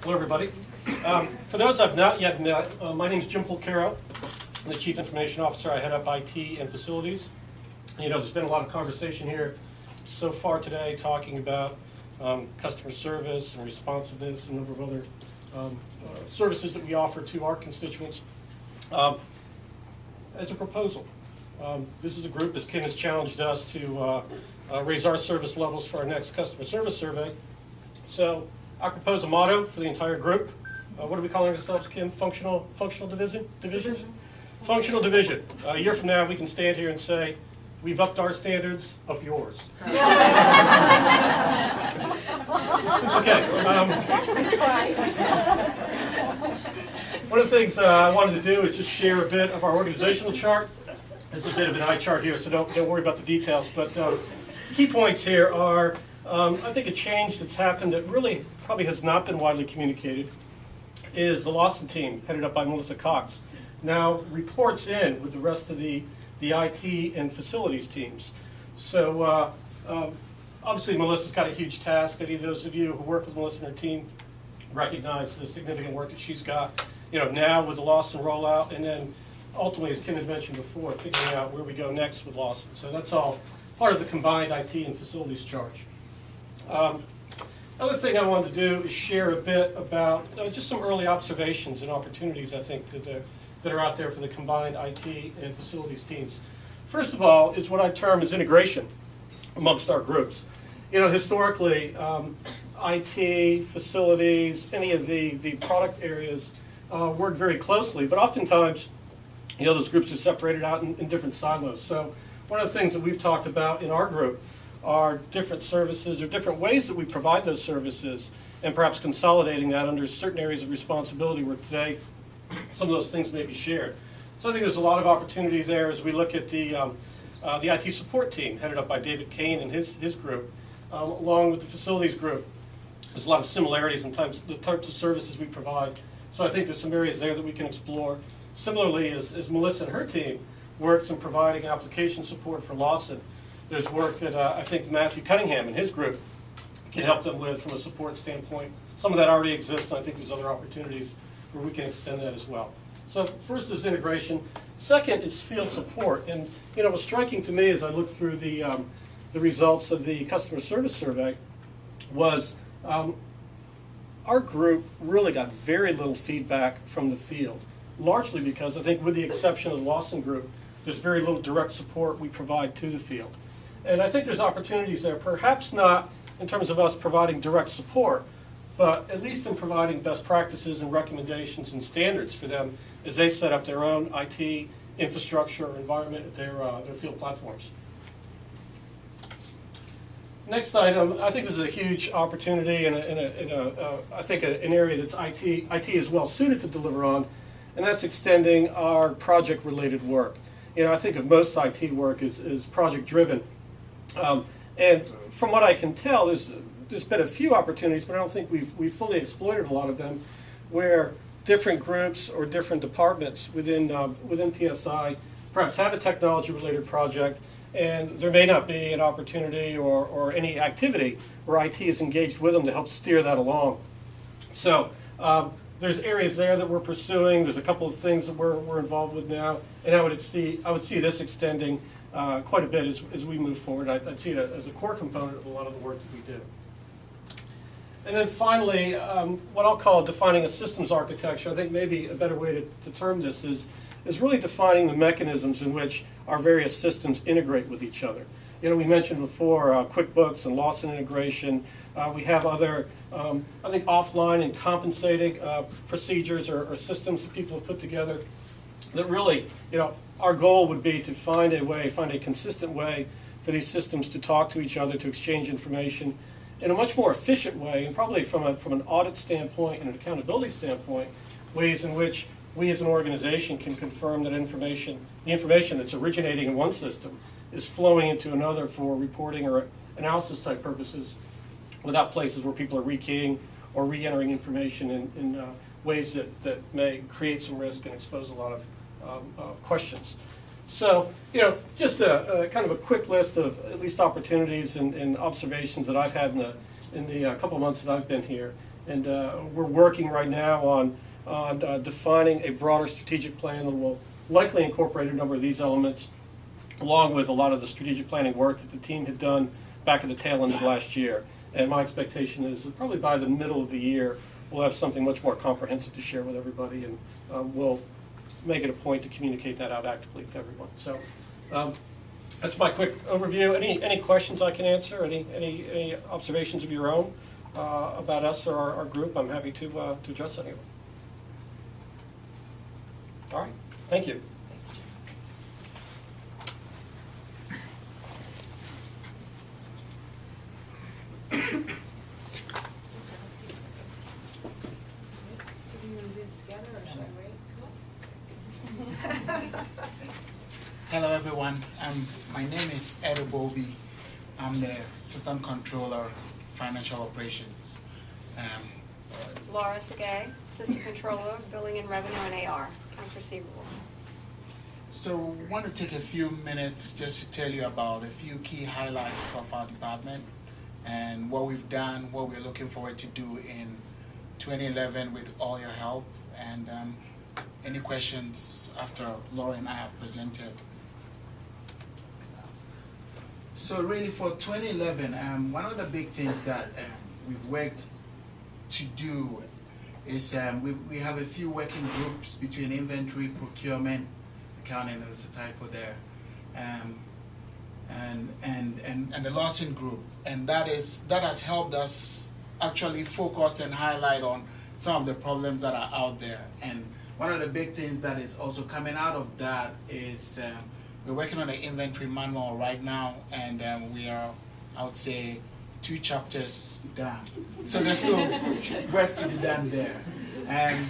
Hello, everybody. For those I've not yet met, my name is Jim Pulcaro. I'm the Chief Information Officer. I head up IT and facilities. You know, there's been a lot of conversation here so far today talking about customer service and responsiveness and a number of other services that we offer to our constituents. As a proposal, this is a group, as Kim has challenged us to raise our service levels for our next customer service survey. So I propose a motto for the entire group. What are we calling ourselves, Kim? Functional division? Functional division. A year from now, we can stand here and say, we've upped our standards, up yours. Okay. One of the things I wanted to do is just share a bit of our organizational chart. There's a bit of an eye chart here, so don't worry about the details. But key points here are, I think a change that's happened that really probably has not been widely communicated is the Lawson team, headed up by Melissa Cox, now reports in with the rest of the IT and facilities teams. So obviously Melissa's got a huge task. Any of those of you who work with Melissa and her team recognize the significant work that she's got, you know, now with the Lawson rollout, and then ultimately, as Kim had mentioned before, figuring out where we go next with Lawson. So that's all part of the combined IT and facilities charge. Another thing I wanted to do is share a bit about just some early observations and opportunities I think that are out there for the combined IT and facilities teams. First of all is what I term as integration amongst our groups. You know, historically, IT, facilities, any of the product areas work very closely, but oftentimes, you know, those groups are separated out in different silos. So one of the things that we've talked about in our group are different services or different ways that we provide those services, and perhaps consolidating that under certain areas of responsibility where today some of those things may be shared. So I think there's a lot of opportunity there as we look at the IT support team headed up by David Kane and his group, along with the facilities group. There's a lot of similarities in the types of services we provide. So I think there's some areas there that we can explore. Similarly, as Melissa and her team works in providing application support for Lawson, there's work that I think Matthew Cunningham and his group can help them with from a support standpoint. Some of that already exists, and I think there's other opportunities where we can extend that as well. So first is integration. Second is field support. And you know, what's striking to me as I looked through the results of the customer service survey was our group really got very little feedback from the field, largely because I think with the exception of the Lawson group, there's very little direct support we provide to the field. And I think there's opportunities there, perhaps not in terms of us providing direct support, but at least in providing best practices and recommendations and standards for them as they set up their own IT infrastructure or environment at their field platforms. Next item, I think this is a huge opportunity and I think an area that's IT is well suited to deliver on, and that's extending our project-related work. You know, I think of most IT work as project-driven, and from what I can tell, there's been a few opportunities, but I don't think we've fully exploited a lot of them, where different groups or different departments within PSI perhaps have a technology-related project, and there may not be an opportunity or any activity where IT is engaged with them to help steer that along. So there's areas there that we're pursuing. There's a couple of things that we're involved with now, and I would see this extending quite a bit as we move forward. I'd see it as a core component of a lot of the work that we do. And then finally, what I'll call defining a systems architecture. I think maybe a better way to term this is really defining the mechanisms in which our various systems integrate with each other. You know, we mentioned before QuickBooks and Lawson integration. We have other, I think, offline and compensating procedures or systems that people have put together that really, you know, our goal would be to find a consistent way for these systems to talk to each other, to exchange information in a much more efficient way, and probably from an audit standpoint and an accountability standpoint, ways in which we as an organization can confirm that the information that's originating in one system is flowing into another for reporting or analysis type purposes without places where people are rekeying or re-entering information in ways that may create some risk and expose a lot of questions. So, you know, just a kind of a quick list of at least opportunities and observations that I've had in the couple of months that I've been here. And we're working right now on defining a broader strategic plan that will likely incorporate a number of these elements, along with a lot of the strategic planning work that the team had done back at the tail end of last year. And my expectation is that probably by the middle of the year, we'll have something much more comprehensive to share with everybody, and we'll make it a point to communicate that out actively to everyone. So that's my quick overview. Any questions I can answer? Any observations of your own about us or our group? I'm happy to address any of them. All right. Thank you. Hello everyone, my name is Ed Obobi. I'm the Assistant Controller, Financial Operations. Laura Segay, Assistant Controller, Billing and Revenue and AR, Accounts Receivable. So I want to take a few minutes just to tell you about a few key highlights of our department and what we've done, what we're looking forward to do in 2011 with all your help, and any questions after Laura and I have presented. So really for 2011, one of the big things that we've worked to do is we have a few working groups between inventory, procurement, accounting, there's a typo there, and the Lawson group, and that has helped us actually focus and highlight on some of the problems that are out there. And one of the big things that is also coming out of that is we're working on the inventory manual right now, and we are, I would say, 2 chapters done. So there's still work to be done there. And